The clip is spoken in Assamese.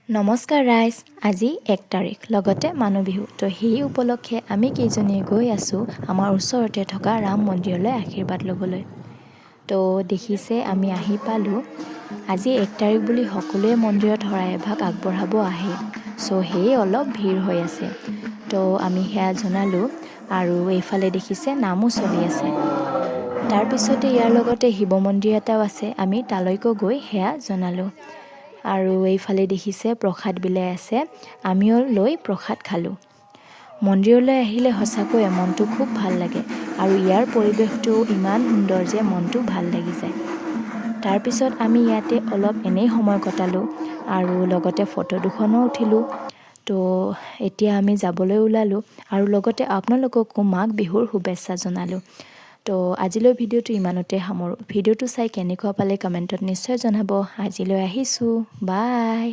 নমস্কাৰ ৰাইজ, আজি 1 তাৰিখ লগতে মানুহ বিহু। তো সেই উপলক্ষে আমি কেইজনীয়ে গৈ আছোঁ আমাৰ ওচৰতে থকা ৰাম মন্দিৰলৈ আশীৰ্বাদ ল'বলৈ। তো দেখিছে আমি আহি পালোঁ। আজি 1 তাৰিখ বুলি সকলোৱে মন্দিৰত শৰাই এভাগ আগবঢ়াব আহে। সেয়ে অলপ ভিৰ হৈ আছে। তো আমি সেয়া জনালোঁ আৰু এইফালে দেখিছে নামো চলি আছে। তাৰপিছতে ইয়াৰ লগতে শিৱ মন্দিৰ এটাও আছে, আমি তালৈকো গৈ সেয়া জনালোঁ। আৰু এইফালে দেখিছে প্ৰসাদ বিলাই আছে, আমিও লৈ প্ৰসাদ খালোঁ। মন্দিৰলৈ আহিলে সঁচাকৈ মনটো খুব ভাল লাগে আৰু ইয়াৰ পৰিৱেশটো ইমান সুন্দৰ যে মনটো ভাল লাগি যায়। তাৰপিছত আমি ইয়াতে অলপ এনেই সময় কটালোঁ আৰু লগতে ফটো দুখনো উঠিলোঁ। তো এতিয়া আমি যাবলৈ ওলালোঁ আৰু লগতে আপোনালোককো মাঘ বিহুৰ শুভেচ্ছা জনালোঁ। তো আজিলৈ ভিডিঅ'টো ইমানতে সামৰোঁ। ভিডিঅ'টো চাই কেনেকুৱা পালে কমেণ্টত নিশ্চয় জনাব। আজিলৈ আহিছোঁ, বাই।